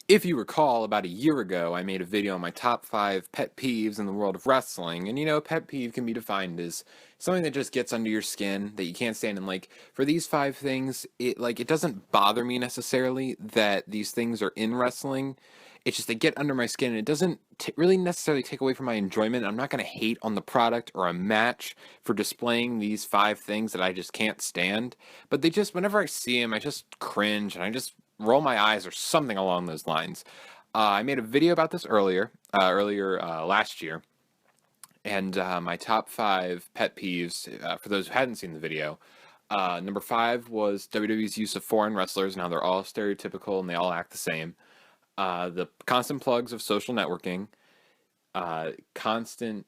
If you recall, about a year ago, I made a video on my top 5 pet peeves in the world of wrestling. And pet peeve can be defined as something that just gets under your skin that you can't stand. And like for these 5 things, it doesn't bother me necessarily that these things are in wrestling. It's just they get under my skin, and it doesn't really necessarily take away from my enjoyment. I'm not going to hate on the product or a match for displaying these 5 things that I just can't stand. But they just, whenever I see them, I just cringe and I just roll my eyes or something along those lines. I made a video about this earlier last year, and my top 5 pet peeves, for those who hadn't seen the video. Number 5 was WWE's use of foreign wrestlers. Now they're all stereotypical and they all act the same. The constant plugs of social networking, constant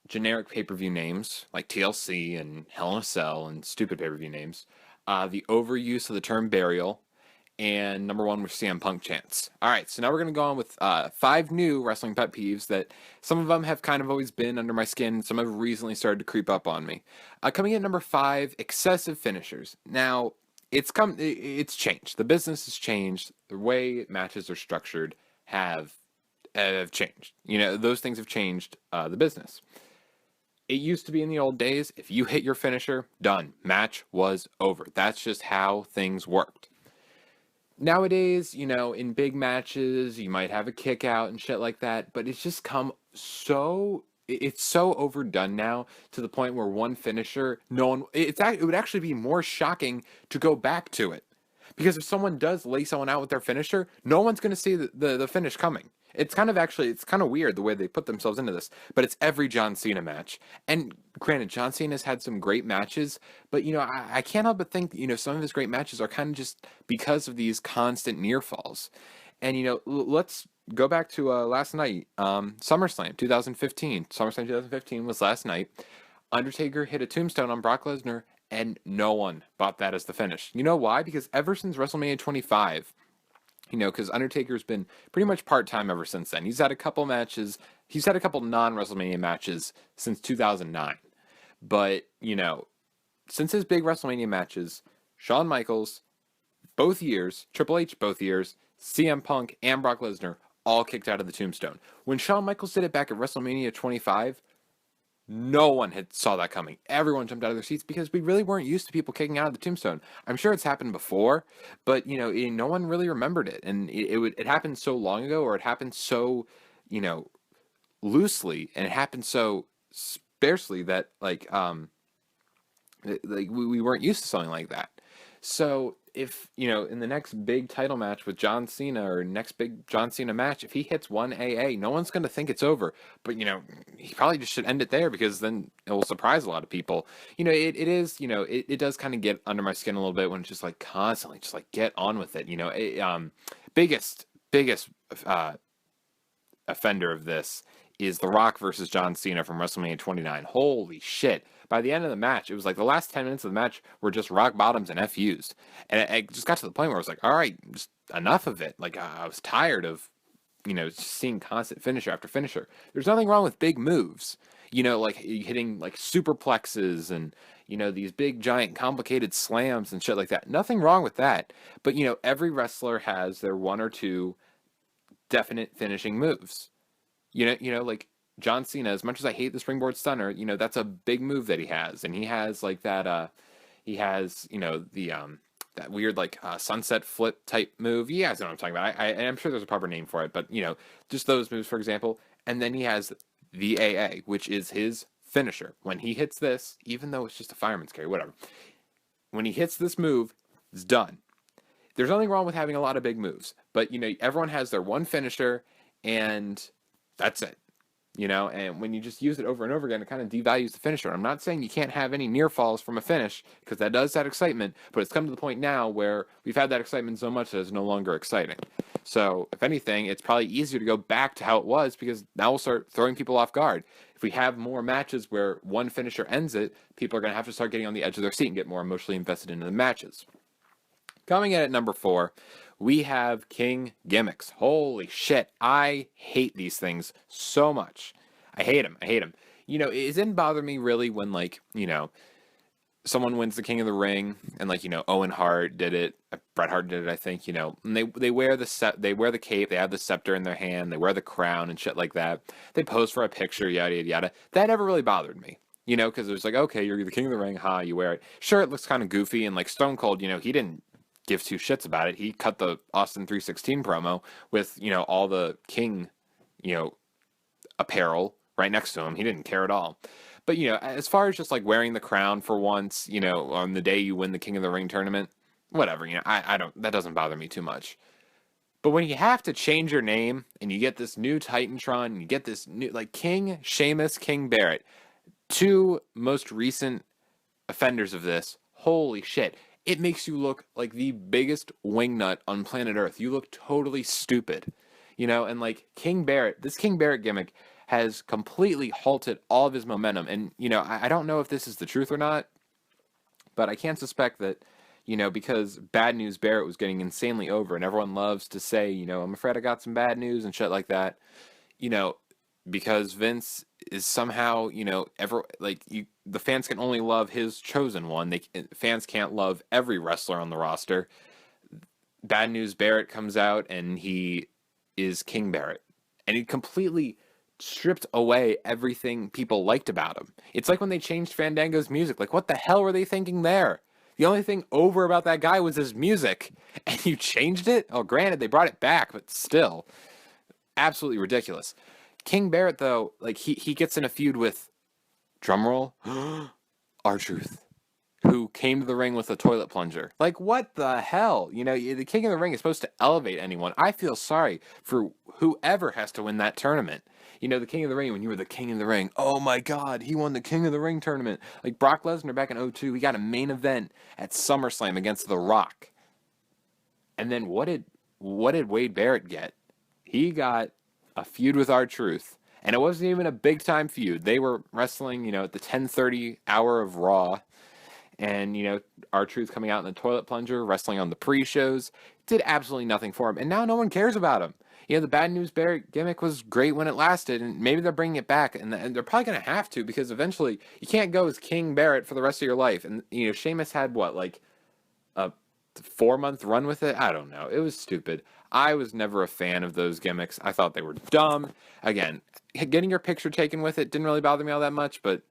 generic pay-per-view names like TLC and Hell in a Cell and stupid pay-per-view names, the overuse of the term burial, and number 1 was CM Punk chants. All right, so now we're going to go on with 5 new wrestling pet peeves that some of them have kind of always been under my skin, some have recently started to creep up on me. Coming in at number 5, excessive finishers. Now, it's changed. The business has changed. The way matches are structured have changed. Those things have changed the business. It used to be in the old days, if you hit your finisher, done. Match was over. That's just how things worked. Nowadays, in big matches, you might have a kick out and shit like that, but it's just it's so overdone now to the point where one finisher, it would actually be more shocking to go back to it. Because if someone does lay someone out with their finisher, no one's going to see the finish coming. It's kind of weird the way they put themselves into this, but it's every John Cena match. And granted, John Cena's had some great matches, but I can't help but think some of his great matches are kind of just because of these constant near falls. And let's go back to last night, SummerSlam 2015. SummerSlam 2015 was last night. Undertaker hit a tombstone on Brock Lesnar, and no one bought that as the finish. You know why? Because ever since WrestleMania 25, because Undertaker's been pretty much part-time ever since then. He's had a couple matches. He's had a couple non-WrestleMania matches since 2009. But, since his big WrestleMania matches, Shawn Michaels, both years, Triple H, both years, CM Punk, and Brock Lesnar all kicked out of the tombstone. When Shawn Michaels did it back at WrestleMania 25, no one had saw that coming. Everyone jumped out of their seats because we really weren't used to people kicking out of the tombstone. I'm sure it's happened before, but no one really remembered it, and it happened so long ago, or it happened so loosely, and it happened so sparsely that we weren't used to something like that. So if in the next big title match with John Cena, or next big John Cena match, if he hits one AA, no one's going to think it's over. But he probably just should end it there, because then it will surprise a lot of people. It does kind of get under my skin a little bit when it's just like constantly just like get on with it. Biggest offender of this is The Rock versus John Cena from WrestleMania 29. Holy shit. By the end of the match, it was like the last 10 minutes of the match were just rock bottoms and FUs. And it just got to the point where I was like, all right, just enough of it. Like, I was tired of, seeing constant finisher after finisher. There's nothing wrong with big moves. Like hitting like superplexes and, these big, giant, complicated slams and shit like that. Nothing wrong with that. But, every wrestler has their 1 or 2 definite finishing moves. Like John Cena, as much as I hate the springboard stunner, that's a big move that he has. And he has like that, that weird sunset flip type move. You guys know what I'm talking about. I'm sure there's a proper name for it, but just those moves, for example. And then he has the AA, which is his finisher. When he hits this, even though it's just a fireman's carry, whatever. When he hits this move, it's done. There's nothing wrong with having a lot of big moves, but everyone has their one finisher, and that's it. And when you just use it over and over again, it kind of devalues the finisher. I'm not saying you can't have any near falls from a finish, because that does add excitement, but it's come to the point now where we've had that excitement so much that it's no longer exciting. So, if anything, it's probably easier to go back to how it was, because now we'll start throwing people off guard. If we have more matches where one finisher ends it, people are going to have to start getting on the edge of their seat and get more emotionally invested into the matches. Coming in at number 4, we have King Gimmicks. Holy shit, I hate these things so much. I hate them. It didn't bother me really when, someone wins the King of the Ring, and like Owen Hart did it, Bret Hart did it, I think. And they wear they wear the cape, they have the scepter in their hand, they wear the crown and shit like that. They pose for a picture, yada yada yada. That never really bothered me, because it was like, okay, you're the King of the Ring, you wear it. Sure, it looks kind of goofy, and like Stone Cold, he didn't give two shits about it. He cut the Austin 316 promo with all the King, apparel right next to him. He didn't care at all. But, as far as just like wearing the crown for once, on the day you win the King of the Ring tournament, whatever, I don't, that doesn't bother me too much. But when you have to change your name and you get this new Titantron, and you get this new, like King Sheamus, King Barrett, two most recent offenders of this, holy shit. It makes you look like the biggest wingnut on planet Earth. You look totally stupid, and like this King Barrett gimmick has completely halted all of his momentum. And, I don't know if this is the truth or not, but I can't suspect that, because Bad News Barrett was getting insanely over, and everyone loves to say, I'm afraid I got some bad news and shit like that, because Vince is somehow, the fans can only love his chosen one. Fans can't love every wrestler on the roster. Bad News Barrett comes out, and he is King Barrett. And he completely stripped away everything people liked about him. It's like when they changed Fandango's music. Like, what the hell were they thinking there? The only thing over about that guy was his music, and you changed it? Oh, granted, they brought it back, but still, absolutely ridiculous. King Barrett, though, like, he gets in a feud with, drumroll, R-Truth, who came to the ring with a toilet plunger. Like, what the hell? The King of the Ring is supposed to elevate anyone. I feel sorry for whoever has to win that tournament. The King of the Ring, when you were the King of the Ring, oh my God, he won the King of the Ring tournament. Like Brock Lesnar back in 2002, he got a main event at SummerSlam against The Rock. And then what did Wade Barrett get? He got a feud with R-Truth. And it wasn't even a big time feud. They were wrestling, at the 10:30 hour of Raw. And, R-Truth coming out in the toilet plunger, wrestling on the pre-shows, did absolutely nothing for him. And now no one cares about him. The Bad News Barrett gimmick was great when it lasted, and maybe they're bringing it back, and they're probably going to have to, because eventually you can't go as King Barrett for the rest of your life. And, Sheamus had, like a 4-month run with it? I don't know. It was stupid. I was never a fan of those gimmicks. I thought they were dumb. Again, getting your picture taken with it didn't really bother me all that much, but,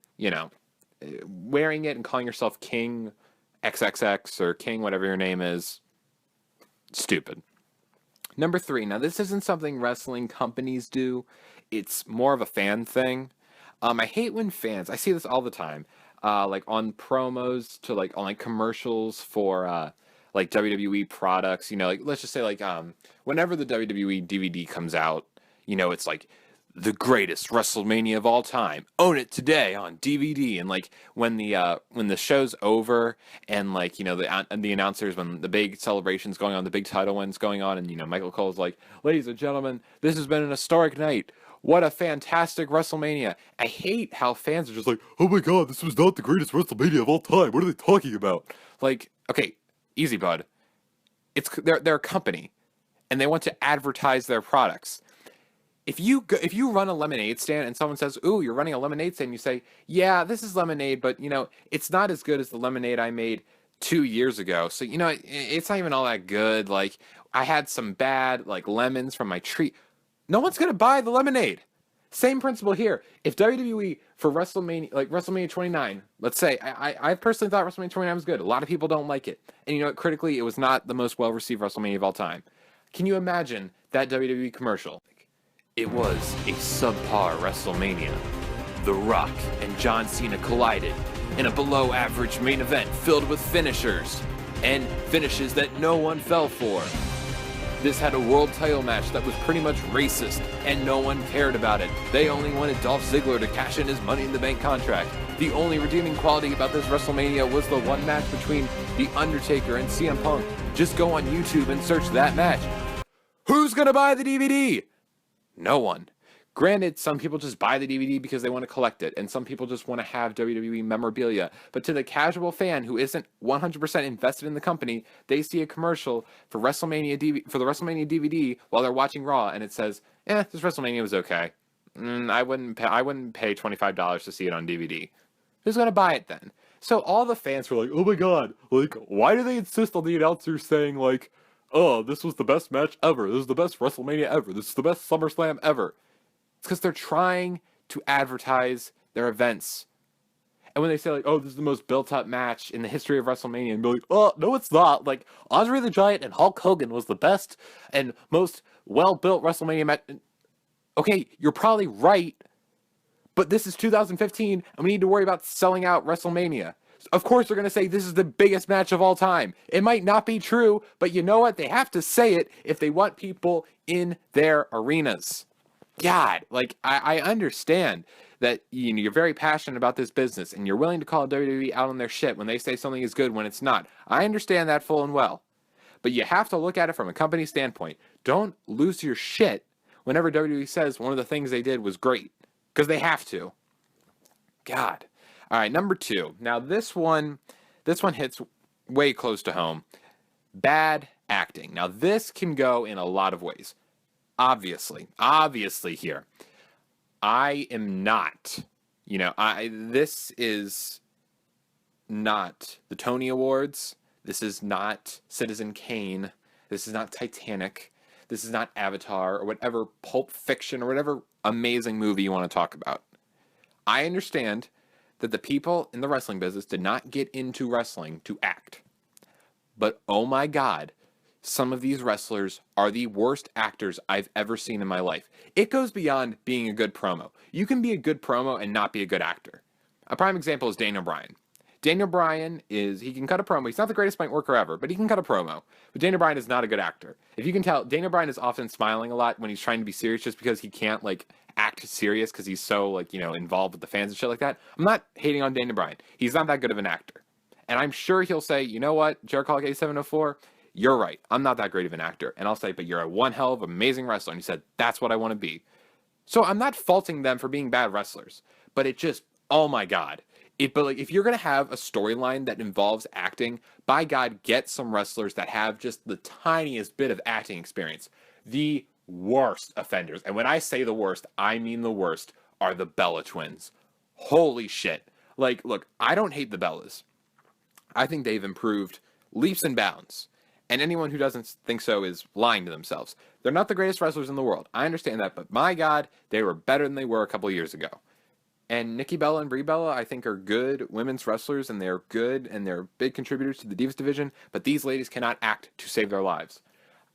wearing it and calling yourself King XXX or King whatever your name is, stupid. Number 3. Now, this isn't something wrestling companies do. It's more of a fan thing. I hate when fans, I see this all the time, like on promos to like on like commercials for like WWE products, like let's just say like whenever the WWE DVD comes out, it's like the greatest WrestleMania of all time. Own it today on DVD. And like when the show's over and like the announcers, when the big celebration's going on, the big title win's going on, and Michael Cole's like, ladies and gentlemen, this has been an historic night. What a fantastic WrestleMania. I hate how fans are just like, oh my God, this was not the greatest WrestleMania of all time. What are they talking about? Like, okay, easy, bud. They're a company, and they want to advertise their products. If you run a lemonade stand and someone says, ooh, you're running a lemonade stand, you say, yeah, this is lemonade, but, it's not as good as the lemonade I made 2 years ago. So, it's not even all that good. Like, I had some bad, like, lemons from my tree. No one's going to buy the lemonade. Same principle here. If WWE for WrestleMania, like WrestleMania 29, let's say, I personally thought WrestleMania 29 was good. A lot of people don't like it. And critically, it was not the most well-received WrestleMania of all time. Can you imagine that WWE commercial? It was a subpar WrestleMania. The Rock and John Cena collided in a below-average main event filled with finishers and finishes that no one fell for. This had a world title match that was pretty much racist, and no one cared about it. They only wanted Dolph Ziggler to cash in his Money in the Bank contract. The only redeeming quality about this WrestleMania was the one match between The Undertaker and CM Punk. Just go on YouTube and search that match. Who's gonna buy the DVD? No one. Granted, some people just buy the DVD because they want to collect it, and some people just want to have WWE memorabilia. But to the casual fan who isn't 100% invested in the company, they see a commercial for the WrestleMania DVD while they're watching Raw, and it says, this WrestleMania was okay. I wouldn't pay $25 to see it on DVD. Who's going to buy it then? So all the fans were like, "Oh my god! Like, why do they insist on the announcers saying like, oh, this was the best match ever. This is the best WrestleMania ever. This is the best SummerSlam ever." It's because they're trying to advertise their events. And when they say like, "Oh, this is the most built-up match in the history of WrestleMania," and be like, "Oh, no, it's not. Like, Andre the Giant and Hulk Hogan was the best and most well-built WrestleMania match." Okay, you're probably right, but this is 2015, and we need to worry about selling out WrestleMania. Of course, they're going to say this is the biggest match of all time. It might not be true, but you know what? They have to say it if they want people in their arenas. God, like, I understand that you're very passionate about this business, and you're willing to call WWE out on their shit when they say something is good when it's not. I understand that full and well. But you have to look at it from a company standpoint. Don't lose your shit whenever WWE says one of the things they did was great. Because they have to. God. All right, number 2. Now this one hits way close to home. Bad acting. Now this can go in a lot of ways. Obviously here. I am not, this is not the Tony Awards. This is not Citizen Kane. This is not Titanic. This is not Avatar or whatever Pulp Fiction or whatever amazing movie you want to talk about. I understand that the people in the wrestling business did not get into wrestling to act. But oh my God, some of these wrestlers are the worst actors I've ever seen in my life. It goes beyond being a good promo. You can be a good promo and not be a good actor. A prime example is Daniel Bryan. Daniel Bryan he can cut a promo. He's not the greatest mic worker ever, but he can cut a promo. But Daniel Bryan is not a good actor. If you can tell, Daniel Bryan is often smiling a lot when he's trying to be serious just because he can't, like, act serious because he's so, like, involved with the fans and shit like that. I'm not hating on Daniel Bryan. He's not that good of an actor. And I'm sure he'll say, you know what, Jericho 8704, you're right. I'm not that great of an actor. And I'll say, but you're a one hell of amazing wrestler. And he said, that's what I want to be. So I'm not faulting them for being bad wrestlers. But it just, oh my God. But like, if you're going to have a storyline that involves acting, by God, get some wrestlers that have just the tiniest bit of acting experience. The worst offenders, and when I say the worst, I mean the worst, are the Bella twins. Holy shit. Like, look, I don't hate the Bellas. I think they've improved leaps and bounds. And anyone who doesn't think so is lying to themselves. They're not the greatest wrestlers in the world. I understand that, but my God, they were better than they were a couple years ago. And Nikki Bella and Brie Bella, I think, are good women's wrestlers, and they're good, and they're big contributors to the Divas division, but these ladies cannot act to save their lives.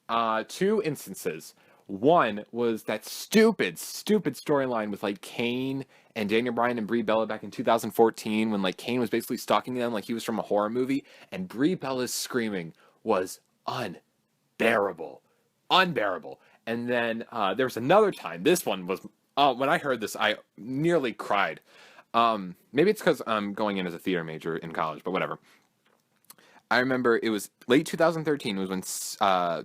2 instances. One was that stupid storyline with, like, Kane and Daniel Bryan and Brie Bella back in 2014 when, like, Kane was basically stalking them like he was from a horror movie, and Brie Bella's screaming was unbearable. And then there was another time. This one was... when I heard this, I nearly cried. Maybe it's because I'm going in as a theater major in college, but whatever. I remember it was late 2013. It was when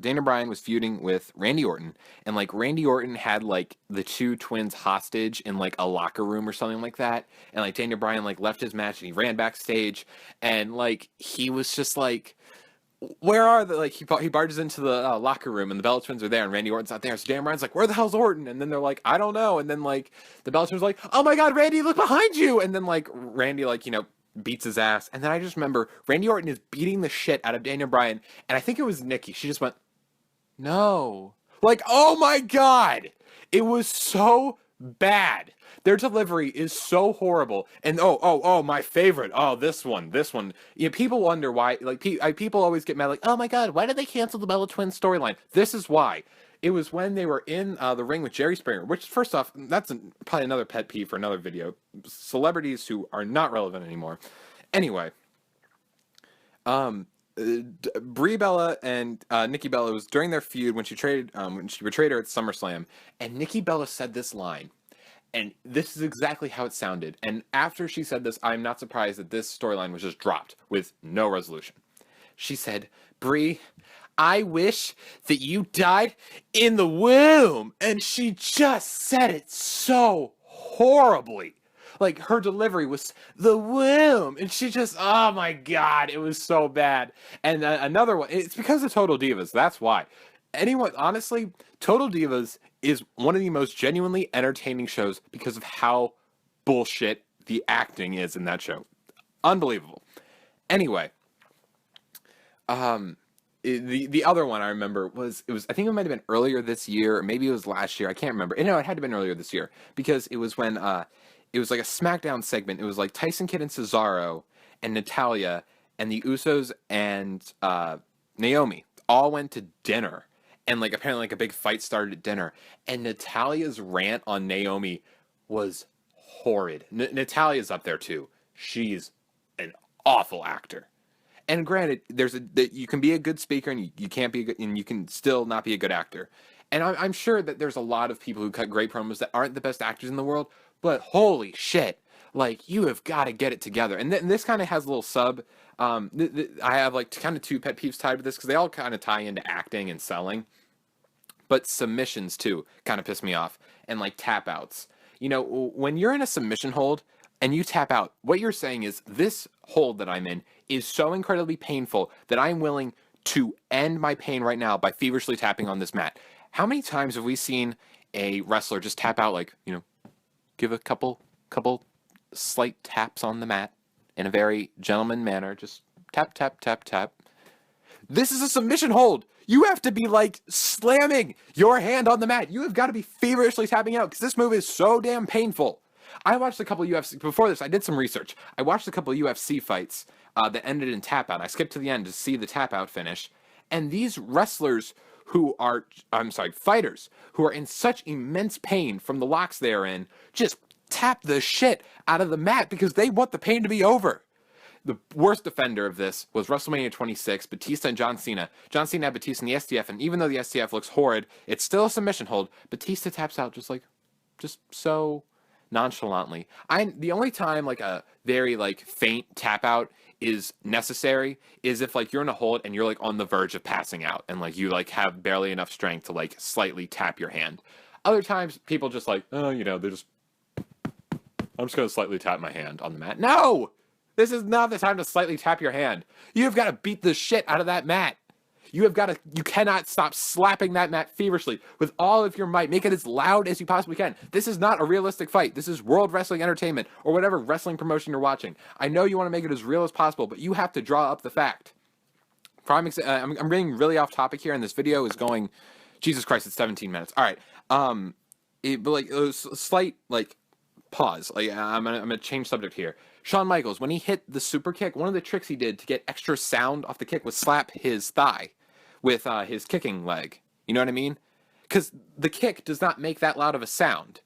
Daniel Bryan was feuding with Randy Orton. And, like, Randy Orton had, like, the 2 twins hostage in, like, a locker room or something like that. And, like, Daniel Bryan, like, left his match and he ran backstage. And, like, he was just, like... Where are the, like, he barges into the locker room and the Bella Twins are there and Randy Orton's not there. So Dan Bryan's like, where the hell's Orton? And then they're like, I don't know. And then, like, the Bella Twins are like, oh my God, Randy, look behind you. And then, like, Randy, like, beats his ass. And then I just remember Randy Orton is beating the shit out of Daniel Bryan. And I think it was Nikki. She just went, no. Like, oh my God. It was so bad. Their delivery is so horrible. And my favorite. Oh, this one. People wonder why, like, people always get mad, like, oh my God, why did they cancel the Bella Twins storyline? This is why. It was when they were in the ring with Jerry Springer, which, first off, that's probably another pet peeve for another video. Celebrities who are not relevant anymore. Anyway, Brie Bella and Nikki Bella, was during their feud when she betrayed her at SummerSlam, and Nikki Bella said this line. And this is exactly how it sounded. And after she said this, I'm not surprised that this storyline was just dropped with no resolution. She said, Brie, I wish that you died in the womb. And she just said it so horribly. Like, her delivery was the womb. And she just, oh my God, it was so bad. And another one, it's because of Total Divas. That's why. Honestly, Total Divas is one of the most genuinely entertaining shows because of how bullshit the acting is in that show. Unbelievable. Anyway, the other one I remember was I think it might have been earlier this year, or maybe it was last year. I can't remember. No, it had to have been earlier this year because it was when it was like a SmackDown segment. It was like Tyson Kidd and Cesaro and Natalya and the Usos and Naomi all went to dinner, and like apparently like a big fight started at dinner, and Natalya's rant on Naomi was horrid. Natalya's up there too. She's an awful actor. And granted, you can be a good speaker and you can't be and you can still not be a good actor. And I'm sure that there's a lot of people who cut great promos that aren't the best actors in the world, but holy shit, like you have got to get it together. And this kind of has a little sub. I have like kind of two pet peeves tied with this because they all kind of tie into acting and selling. But submissions too kind of piss me off, and like tap outs. You know, when you're in a submission hold and you tap out, what you're saying is this hold that I'm in is so incredibly painful that I'm willing to end my pain right now by feverishly tapping on this mat. How many times have we seen a wrestler just tap out, like, you know, give a couple slight taps on the mat in a very gentleman manner, just tap, tap, tap, tap. This is a submission hold. You have to be like slamming your hand on the mat. You have got to be feverishly tapping out because this move is so damn painful. I watched a couple UFC, before this, I did some research. I watched a couple UFC fights that ended in tap out. I skipped to the end to see the tap out finish. And these wrestlers fighters who are in such immense pain from the locks they are in, just tap the shit out of the mat because they want the pain to be over. The worst offender of this was WrestleMania 26, Batista and John Cena. John Cena had Batista in the STF, and even though the STF looks horrid, it's still a submission hold. Batista taps out just so nonchalantly. The only time like a very like faint tap out is necessary is if like you're in a hold and you're like on the verge of passing out and like you like have barely enough strength to like slightly tap your hand. Other times people just like, oh, you know, I'm just going to slightly tap my hand on the mat. No! This is not the time to slightly tap your hand. You've got to beat the shit out of that mat. You cannot stop slapping that mat feverishly with all of your might. Make it as loud as you possibly can. This is not a realistic fight. This is World Wrestling Entertainment or whatever wrestling promotion you're watching. I know you want to make it as real as possible, but you have to draw up the fact. I'm getting really off topic here, and this video is going, Jesus Christ, it's 17 minutes. All right. But like a slight like pause. Like I'm gonna change subject here. Shawn Michaels, when he hit the super kick, one of the tricks he did to get extra sound off the kick was slap his thigh with his kicking leg. You know what I mean? Because the kick does not make that loud of a sound.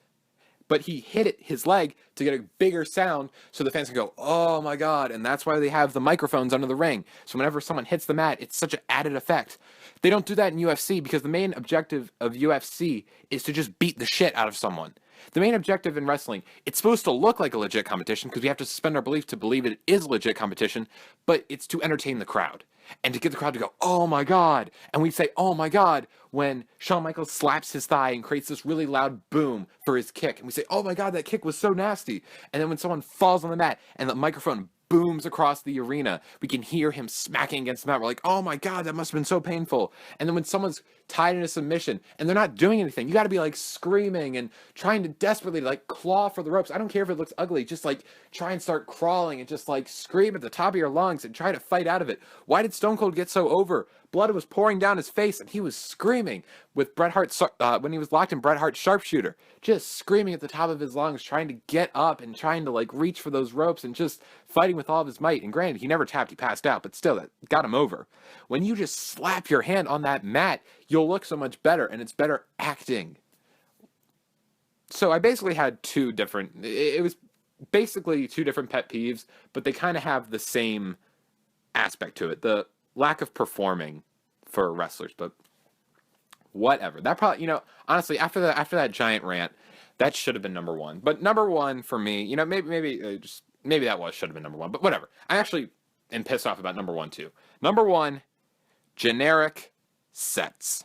But he hit his leg to get a bigger sound so the fans can go, oh my God. And that's why they have the microphones under the ring. So whenever someone hits the mat, it's such an added effect. They don't do that in UFC because the main objective of UFC is to just beat the shit out of someone. The main objective in wrestling, it's supposed to look like a legit competition because we have to suspend our belief to believe it is legit competition, but it's to entertain the crowd and to get the crowd to go, oh my God. And we say, oh my God, when Shawn Michaels slaps his thigh and creates this really loud boom for his kick. And we say, oh my God, that kick was so nasty. And then when someone falls on the mat and the microphone booms across the arena, we can hear him smacking against the mat. We're like, oh my God, that must have been so painful. And then when someone's tied in a submission and they're not doing anything, you got to be like screaming and trying to desperately like claw for the ropes. I don't care if it looks ugly, just like try and start crawling and just like scream at the top of your lungs and try to fight out of it. Why did Stone Cold get so over? Blood was pouring down his face and he was screaming with Bret Hart when he was locked in Bret Hart's sharpshooter, just screaming at the top of his lungs, trying to get up and trying to like reach for those ropes and just fighting with all of his might. And granted, he never tapped, he passed out, but still that got him over. When you just slap your hand on that mat, you'll look so much better and it's better acting. So I basically had it was basically two different pet peeves, but they kind of have the same aspect to it. The lack of performing for wrestlers, but whatever. That probably, honestly, after that giant rant, that should have been number one. But number one for me, maybe that should have been number one, but whatever. I actually am pissed off about number one too. Number one, generic sets.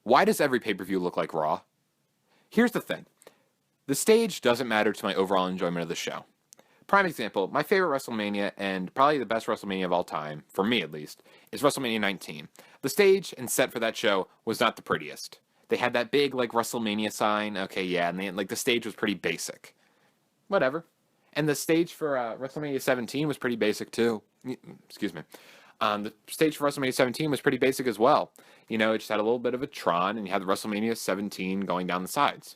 Why does every pay-per-view look like Raw? Here's the thing. The stage doesn't matter to my overall enjoyment of the show. Prime example, my favorite WrestleMania, and probably the best WrestleMania of all time, for me at least, is WrestleMania 19. The stage and set for that show was not the prettiest. They had that big, like, WrestleMania sign. Okay, yeah, and the stage was pretty basic. Whatever. And the stage for WrestleMania 17 was pretty basic too. Excuse me. The stage for WrestleMania 17 was pretty basic as well. You know, it just had a little bit of a Tron, and you had the WrestleMania 17 going down the sides.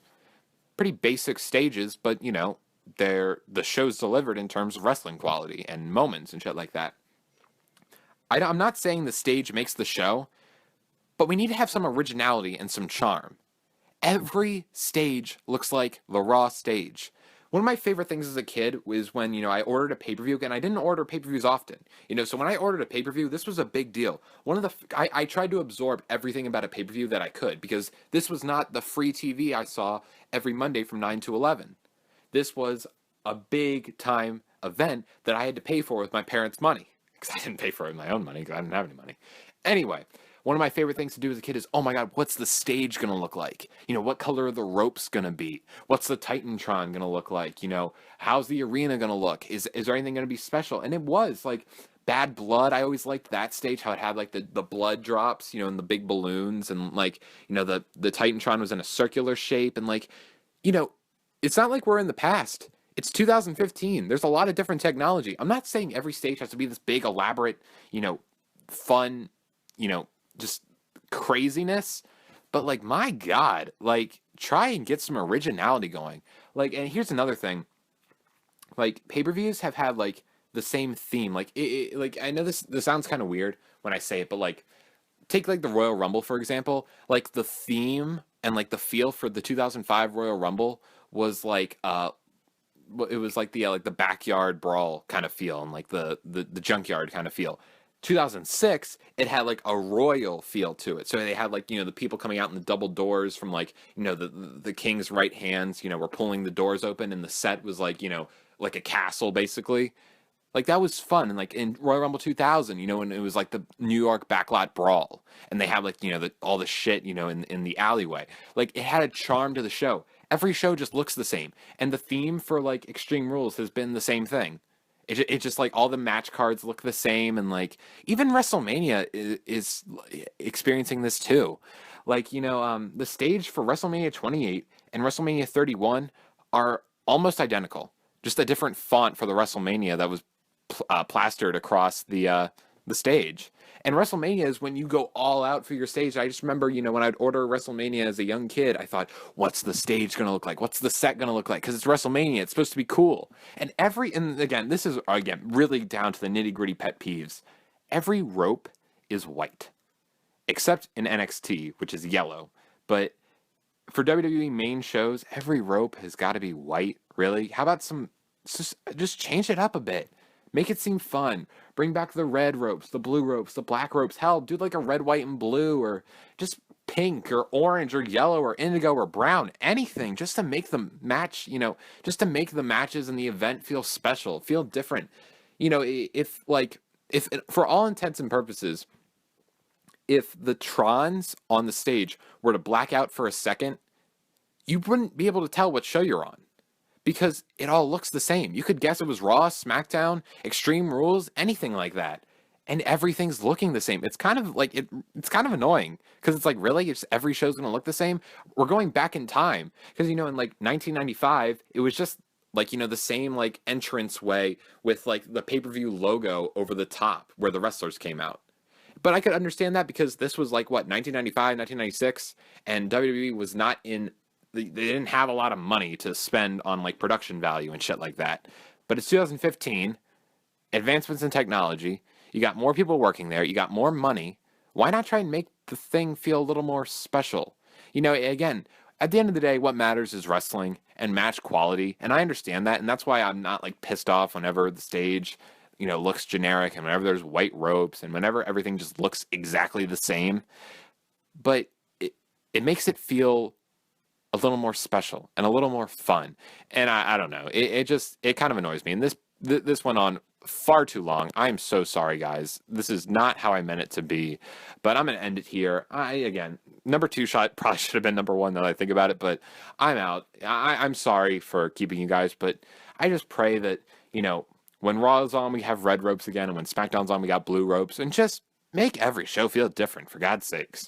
Pretty basic stages, but you know, the show's delivered in terms of wrestling quality and moments and shit like that. I'm not saying the stage makes the show, but we need to have some originality and some charm. Every stage looks like the Raw stage. One of my favorite things as a kid was when, you know, I ordered a pay-per-view, and I didn't order pay-per-views often. You know, so when I ordered a pay-per-view, this was a big deal. I tried to absorb everything about a pay-per-view that I could, because this was not the free TV I saw every Monday from 9 to 11. This was a big time event that I had to pay for with my parents' money. Because I didn't pay for it with my own money, because I didn't have any money. Anyway, one of my favorite things to do as a kid is, oh my god, what's the stage going to look like? You know, what color are the ropes going to be? What's the Titantron going to look like? You know, how's the arena going to look? Is there anything going to be special? And it was, like, Bad Blood. I always liked that stage, how it had, like, the blood drops, you know, and the big balloons. And, like, you know, the Titantron was in a circular shape. And, like, you know, it's not like we're in the past. It's 2015. There's a lot of different technology. I'm not saying every stage has to be this big, elaborate, you know, fun, you know, just craziness. But, like, my God, like, try and get some originality going. Like, and here's another thing. Like, pay-per-views have had, like, the same theme. Like, like, I know this sounds kind of weird when I say it, but, like, take, like, the Royal Rumble, for example. Like, the theme and, like, the feel for the 2005 Royal Rumble was, like, it was like the backyard brawl kind of feel, and like the junkyard kind of feel. 2006, it had like a royal feel to it. So they had, like, you know, the people coming out in the double doors from, like, you know, the king's right hands, you know, were pulling the doors open, and the set was like, you know, like a castle basically. Like, that was fun. And, like, in Royal Rumble 2000, you know, and it was like the New York backlot brawl, and they had, like, you know, all the shit, you know, in the alleyway. Like, it had a charm to the show. Every show just looks the same, and the theme for, like, Extreme Rules has been the same thing. It just, like, all the match cards look the same, and, like, even WrestleMania is experiencing this too. Like, you know, the stage for WrestleMania 28 and WrestleMania 31 are almost identical, just a different font for the WrestleMania that was plastered across the stage. And WrestleMania is when you go all out for your stage. I just remember, you know, when I'd order WrestleMania as a young kid, I thought, what's the stage going to look like? What's the set going to look like? Because it's WrestleMania. It's supposed to be cool. And again, this is, again, really down to the nitty gritty pet peeves. Every rope is white, except in NXT, which is yellow. But for WWE main shows, every rope has got to be white, really. How about just change it up a bit. Make it seem fun. Bring back the red ropes, the blue ropes, the black ropes. Hell, do like a red, white, and blue, or just pink or orange or yellow or indigo or brown. Anything, just to make the match, you know, just to make the matches and the event feel special, feel different. You know, if for all intents and purposes, if the Trons on the stage were to black out for a second, you wouldn't be able to tell what show you're on, because it all looks the same. You could guess it was Raw, SmackDown, Extreme Rules, anything like that. And everything's looking the same. It's kind of like, it's kind of annoying, because it's like, really? If every show's going to look the same? We're going back in time. Because, you know, in like 1995, it was just like, you know, the same like entrance way with like the pay-per-view logo over the top where the wrestlers came out. But I could understand that, because this was like, what, 1995, 1996? And WWE was not in... They didn't have a lot of money to spend on like production value and shit like that. But it's 2015, advancements in technology, you got more people working there, you got more money. Why not try and make the thing feel a little more special? You know, again, at the end of the day, what matters is wrestling and match quality. And I understand that. And that's why I'm not like pissed off whenever the stage, you know, looks generic, and whenever there's white ropes, and whenever everything just looks exactly the same. But it makes it feel a little more special and a little more fun. And I don't know, it kind of annoys me. And this went on far too long. I'm so sorry, guys. This is not how I meant it to be, but I'm going to end it here. Again, number 2 shot probably should have been number 1 now that I think about it, but I'm out. I'm sorry for keeping you guys, but I just pray that, you know, when Raw's on, we have red ropes again, and when SmackDown's on, we got blue ropes, and just make every show feel different, for God's sakes.